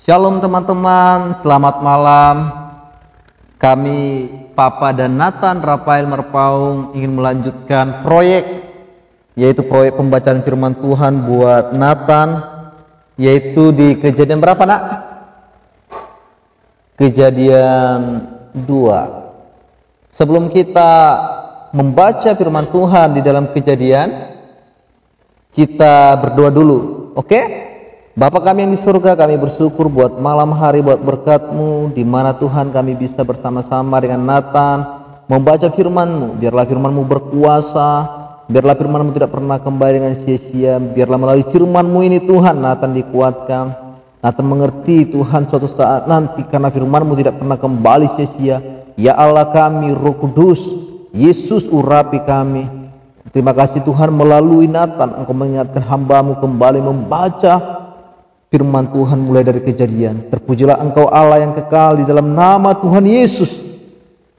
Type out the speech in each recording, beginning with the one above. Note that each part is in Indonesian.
Shalom teman-teman, selamat malam. Kami Papa dan Nathan Rafael Merpaung ingin melanjutkan proyek, yaitu proyek pembacaan firman Tuhan buat Nathan, yaitu di Kejadian berapa nak? Kejadian 2. Sebelum kita membaca firman Tuhan di dalam Kejadian, kita berdoa dulu, oke? Bapa kami yang di surga, kami bersyukur buat malam hari, buat berkat-Mu, di mana Tuhan kami bisa bersama-sama dengan Nathan membaca firman-Mu. Biarlah firman-Mu berkuasa, biarlah firman-Mu tidak pernah kembali dengan sia-sia. Biarlah melalui firman-Mu ini Tuhan, Nathan dikuatkan, Nathan mengerti Tuhan suatu saat nanti, karena firman-Mu tidak pernah kembali sia-sia. Ya Allah kami, Roh Kudus, Yesus urapi kami. Terima kasih Tuhan, melalui Nathan Engkau mengingatkan hamba-Mu kembali membaca firman Tuhan mulai dari Kejadian. Terpujilah Engkau Allah yang kekal, di dalam nama Tuhan Yesus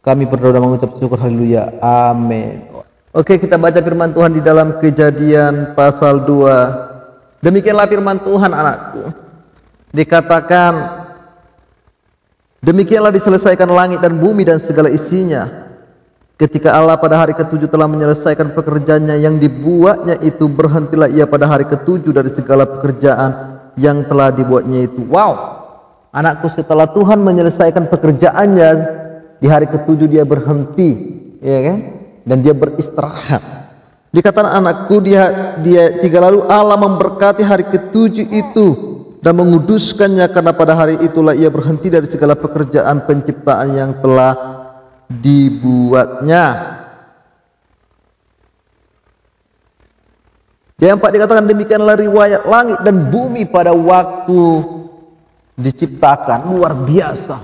kami berdoa dan mengucap syukur, haleluya, amin. Oke, kita baca firman Tuhan di dalam Kejadian pasal 2. Demikianlah firman Tuhan anakku. Dikatakan, demikianlah diselesaikan langit dan bumi dan segala isinya, ketika Allah pada hari ke-7 telah menyelesaikan pekerjaannya yang dibuatnya itu. Berhentilah ia pada hari ke-7 dari segala pekerjaan yang telah dibuatnya itu. Wow, anakku, setelah Tuhan menyelesaikan pekerjaannya di hari ke-7 dia berhenti, ya kan? Dan dia beristirahat. Dikatakan anakku, dia tiga lalu Allah memberkati hari ke-7 itu dan menguduskannya, karena pada hari itulah ia berhenti dari segala pekerjaan penciptaan yang telah dibuatnya. Yang 4 dikatakan, demikianlah riwayat langit dan bumi pada waktu diciptakan. Luar biasa.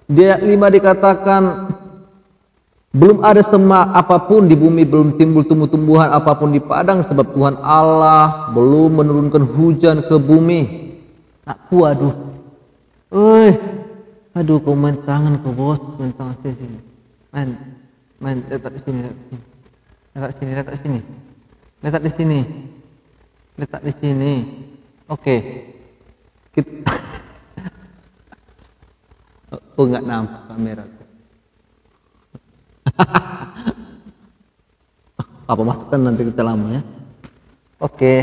Dia 5 dikatakan, belum ada semak apapun di bumi, belum timbul tumbuh-tumbuhan apapun di padang, sebab Tuhan Allah belum menurunkan hujan ke bumi. Aku aduh, aduh, kau main tangan kau bos, main tangan sini, main letak di sini, letak di sini. Letak di sini. Oke. Kita oh, enggak nampak kamera. Apa masukkan nanti kita lama ya. Oke.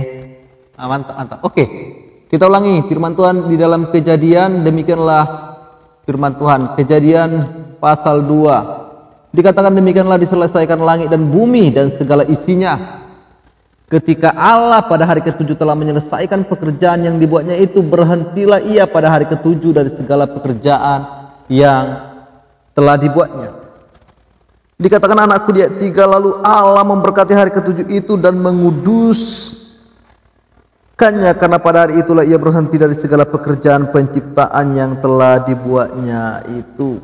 Mantap. Oke. Kita ulangi firman Tuhan di dalam Kejadian. Demikianlah firman Tuhan. Kejadian pasal 2. Dikatakan, demikianlah diselesaikan langit dan bumi dan segala isinya, ketika Allah pada hari ke-7 telah menyelesaikan pekerjaan yang dibuatnya itu. Berhentilah ia pada hari ke-7 dari segala pekerjaan yang telah dibuatnya. Dikatakan anakku, dia 3 lalu Allah memberkati hari ke-7 itu dan menguduskannya, karena pada hari itulah ia berhenti dari segala pekerjaan penciptaan yang telah dibuatnya itu.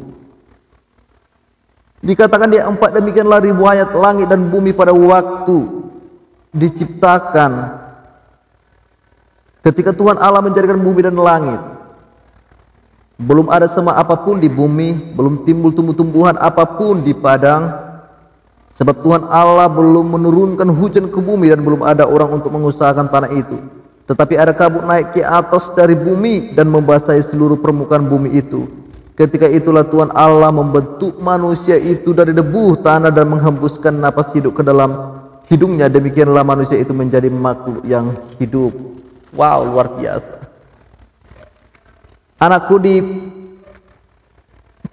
Dikatakan dia 4, demikianlah riwayat langit dan bumi pada waktu diciptakan, ketika Tuhan Allah menjadikan bumi dan langit. Belum ada semak apapun di bumi, belum timbul tumbuh-tumbuhan apapun di padang, sebab Tuhan Allah belum menurunkan hujan ke bumi dan belum ada orang untuk mengusahakan tanah itu. Tetapi ada kabut naik ke atas dari bumi dan membasahi seluruh permukaan bumi itu. Ketika itulah Tuhan Allah membentuk manusia itu dari debu tanah dan menghembuskan napas hidup ke dalam hidungnya. Demikianlah manusia itu menjadi makhluk yang hidup. Wow, luar biasa. Anakku, di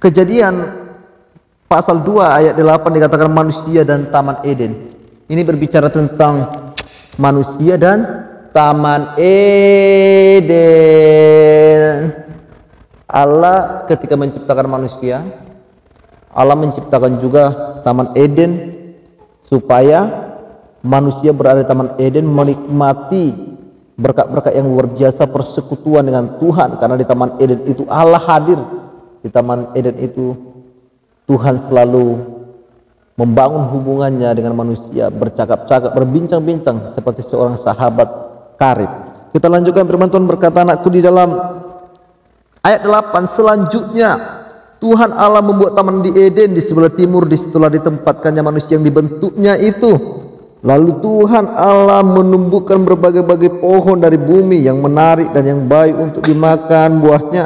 Kejadian pasal 2 ayat 8 dikatakan manusia dan Taman Eden. Ini berbicara tentang manusia dan Taman Eden. Allah ketika menciptakan manusia, Allah menciptakan juga Taman Eden supaya manusia berada di Taman Eden menikmati berkat-berkat yang luar biasa, persekutuan dengan Tuhan. Karena di Taman Eden itu Allah hadir. Di Taman Eden itu Tuhan selalu membangun hubungannya dengan manusia, bercakap-cakap, berbincang-bincang seperti seorang sahabat karib. Kita lanjutkan firman Tuhan berkata, anakku, di dalam ayat 8 selanjutnya, Tuhan Allah membuat taman di Eden di sebelah timur, disitulah ditempatkannya manusia yang dibentuknya itu. Lalu Tuhan Allah menumbuhkan berbagai-bagai pohon dari bumi yang menarik dan yang baik untuk dimakan buahnya,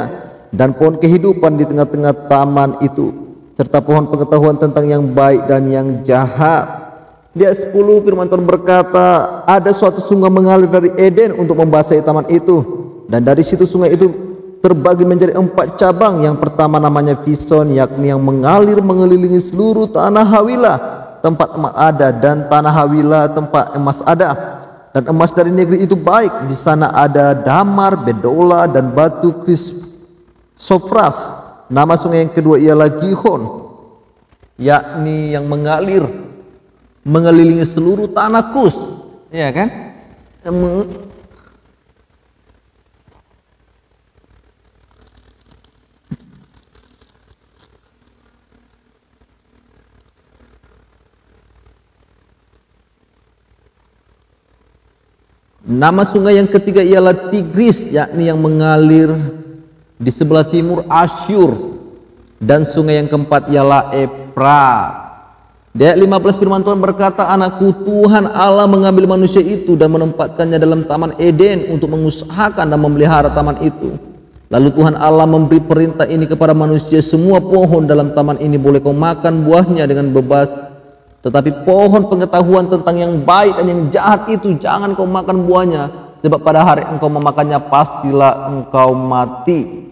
dan pohon kehidupan di tengah-tengah taman itu, serta pohon pengetahuan tentang yang baik dan yang jahat. Di ayat 10 firman Tuhan berkata, ada suatu sungai mengalir dari Eden untuk membasahi taman itu, dan dari situ sungai itu terbagi menjadi 4 cabang. Yang pertama namanya Fison, yakni yang mengalir mengelilingi seluruh tanah Hawilah, tempat emas ada, dan tanah Hawilah tempat emas ada. Dan emas dari negeri itu baik. Di sana ada damar, bedola, dan batu krisopras. Nama sungai yang kedua ialah Gihon, yakni yang mengalir mengelilingi seluruh tanah Kus, ya kan? Nama sungai yang ketiga ialah Tigris, yakni yang mengalir di sebelah timur Asyur. Dan sungai yang keempat ialah Efrat. Di ayat 15 firman Tuhan berkata, anakku, Tuhan Allah mengambil manusia itu dan menempatkannya dalam taman Eden untuk mengusahakan dan memelihara taman itu. Lalu Tuhan Allah memberi perintah ini kepada manusia, semua pohon dalam taman ini boleh kau makan buahnya dengan bebas, tetapi pohon pengetahuan tentang yang baik dan yang jahat itu jangan kau makan buahnya, sebab pada hari engkau memakannya pastilah engkau mati.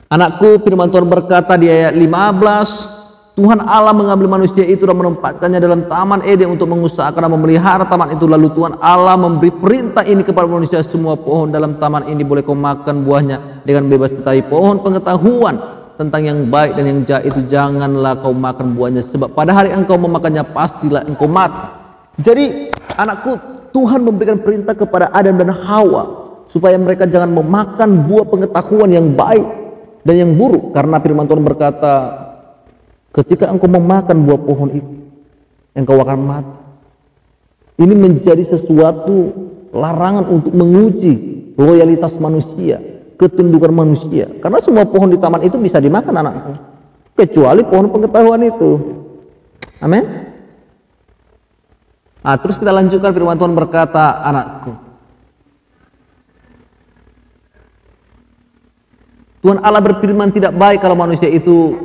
Anakku, firman Tuhan berkata di ayat 15, Tuhan Allah mengambil manusia itu dan menempatkannya dalam taman Eden untuk mengusahakan dan memelihara taman itu. Lalu Tuhan Allah memberi perintah ini kepada manusia, semua pohon dalam taman ini boleh kau makan buahnya dengan bebas, tetapi pohon pengetahuan tentang yang baik dan yang jahat itu janganlah kau makan buahnya, sebab pada hari engkau memakannya pastilah engkau mati. Jadi anakku, Tuhan memberikan perintah kepada Adam dan Hawa supaya mereka jangan memakan buah pengetahuan yang baik dan yang buruk, karena firman Tuhan berkata, ketika engkau memakan buah pohon itu engkau akan mati. Ini menjadi sesuatu larangan untuk menguji loyalitas manusia, ketundukan manusia, karena semua pohon di taman itu bisa dimakan anakku, kecuali pohon pengetahuan itu. Amin. Nah, terus kita lanjutkan, firman Tuhan berkata, anakku, Tuhan Allah berfirman, tidak baik kalau manusia itu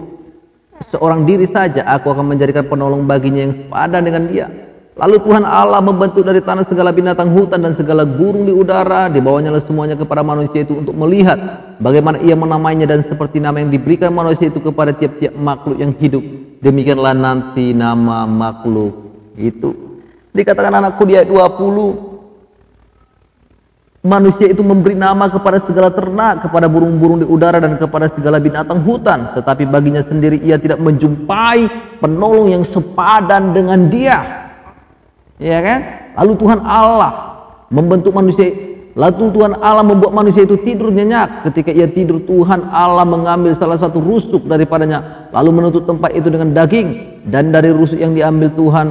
seorang diri saja, aku akan menjadikan penolong baginya yang sepadan dengan dia. Lalu Tuhan Allah membentuk dari tanah segala binatang hutan dan segala burung di udara, dibawanya semuanya kepada manusia itu untuk melihat bagaimana ia menamainya, dan seperti nama yang diberikan manusia itu kepada tiap-tiap makhluk yang hidup, demikianlah nanti nama makhluk itu. Dikatakan anakku di ayat 20, manusia itu memberi nama kepada segala ternak, kepada burung-burung di udara, dan kepada segala binatang hutan, tetapi baginya sendiri ia tidak menjumpai penolong yang sepadan dengan dia. Ya kan? Lalu Tuhan Allah membentuk manusia. Lalu Tuhan Allah membuat manusia itu tidur nyenyak. Ketika ia tidur, Tuhan Allah mengambil salah satu rusuk daripadanya, lalu menutup tempat itu dengan daging. Dan dari rusuk yang diambil Tuhan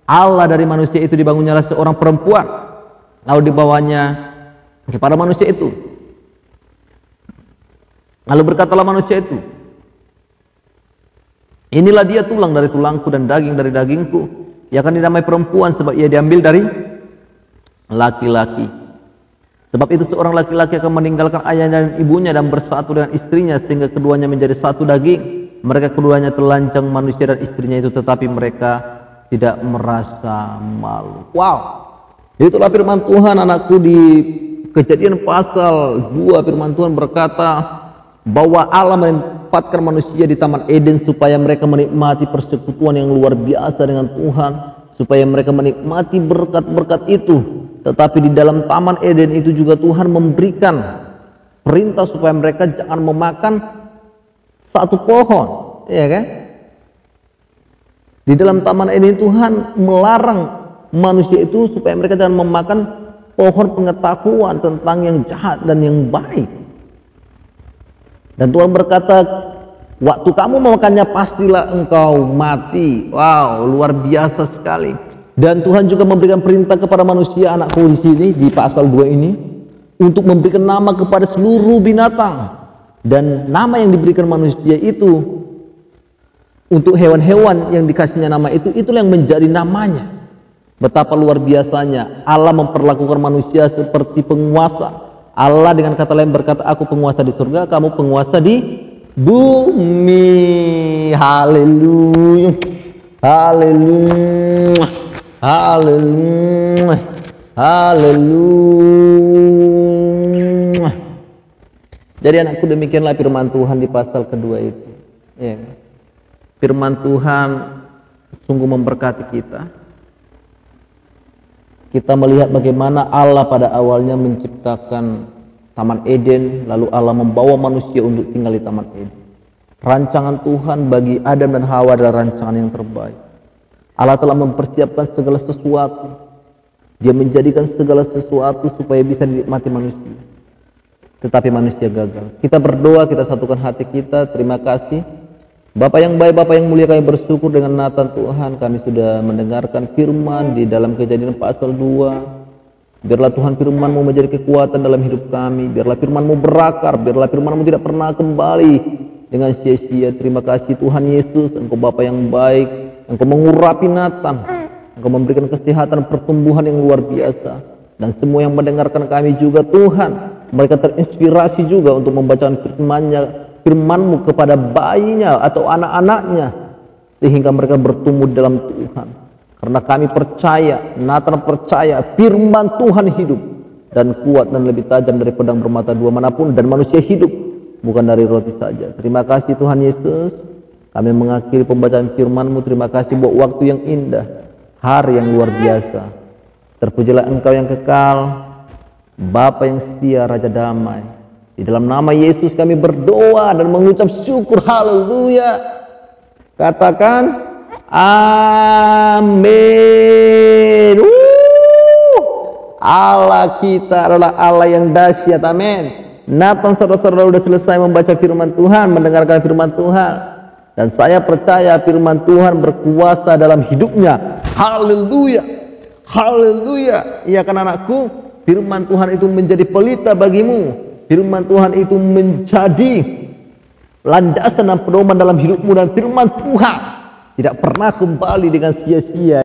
Allah dari manusia itu dibangunnyalah seorang perempuan, lalu dibawanya kepada manusia itu. Lalu berkatalah manusia itu, inilah dia tulang dari tulangku dan daging dari dagingku. Ia akan dinamai perempuan sebab ia diambil dari laki-laki. Sebab itu seorang laki-laki akan meninggalkan ayahnya dan ibunya dan bersatu dengan istrinya, sehingga keduanya menjadi satu daging. Mereka keduanya telanjang, manusia dan istrinya itu, tetapi mereka tidak merasa malu. Wow, itulah firman Tuhan anakku. Di Kejadian pasal 2 firman Tuhan berkata bahwa Allah menempatkan manusia di Taman Eden supaya mereka menikmati persekutuan yang luar biasa dengan Tuhan, supaya mereka menikmati berkat-berkat itu. Tetapi di dalam Taman Eden itu juga Tuhan memberikan perintah supaya mereka jangan memakan satu pohon, ya kan? Di dalam Taman Eden Tuhan melarang manusia itu supaya mereka jangan memakan pohon pengetahuan tentang yang jahat dan yang baik. Dan Tuhan berkata, waktu kamu memakannya pastilah engkau mati. Wow, luar biasa sekali. Dan Tuhan juga memberikan perintah kepada manusia, anakku, di sini di pasal 2 ini, untuk memberikan nama kepada seluruh binatang. Dan nama yang diberikan manusia itu untuk hewan-hewan yang dikasihnya nama itu, itulah yang menjadi namanya. Betapa luar biasanya Allah memperlakukan manusia seperti penguasa. Allah dengan kata lain berkata, aku penguasa di surga, kamu penguasa di bumi. Haleluya, haleluya, haleluya, haleluya. Jadi anakku, demikianlah firman Tuhan di pasal kedua itu. Ya. Firman Tuhan sungguh memberkati kita. Kita melihat bagaimana Allah pada awalnya menciptakan Taman Eden, lalu Allah membawa manusia untuk tinggal di Taman Eden. Rancangan Tuhan bagi Adam dan Hawa adalah rancangan yang terbaik. Allah telah mempersiapkan segala sesuatu. Dia menjadikan segala sesuatu supaya bisa dinikmati manusia. Tetapi manusia gagal. Kita berdoa, kita satukan hati kita. Terima kasih Bapak yang baik, Bapak yang mulia, kami bersyukur dengan Nathan Tuhan. Kami sudah mendengarkan firman di dalam Kejadian pasal 2. Biarlah Tuhan firman-Mu menjadi kekuatan dalam hidup kami. Biarlah firman-Mu berakar. Biarlah firman-Mu tidak pernah kembali dengan sia-sia. Terima kasih Tuhan Yesus. Engkau Bapa yang baik. Engkau mengurapi Nathan. Engkau memberikan kesehatan, pertumbuhan yang luar biasa. Dan semua yang mendengarkan kami juga Tuhan, mereka terinspirasi juga untuk membacakan firman-Mu kepada bayinya atau anak-anaknya, sehingga mereka bertumbuh dalam Tuhan. Karena kami percaya, Nathan percaya, firman Tuhan hidup dan kuat dan lebih tajam dari pedang bermata dua manapun, dan manusia hidup bukan dari roti saja. Terima kasih Tuhan Yesus. Kami mengakhiri pembacaan firman-Mu. Terima kasih buat waktu yang indah, hari yang luar biasa. Terpujilah Engkau yang kekal, Bapa yang setia, Raja damai. Di dalam nama Yesus kami berdoa dan mengucap syukur. Haleluya. Katakan amin. Allah kita adalah Allah yang dahsyat. Amin. Nathan, saudara-saudara, sudah selesai membaca firman Tuhan, mendengarkan firman Tuhan, dan saya percaya firman Tuhan berkuasa dalam hidupnya. Haleluya. Haleluya. Iya kan anakku? Firman Tuhan itu menjadi pelita bagimu. Firman Tuhan itu menjadi landasan dan pedoman dalam hidupmu, dan firman Tuhan tidak pernah kembali dengan sia-sia.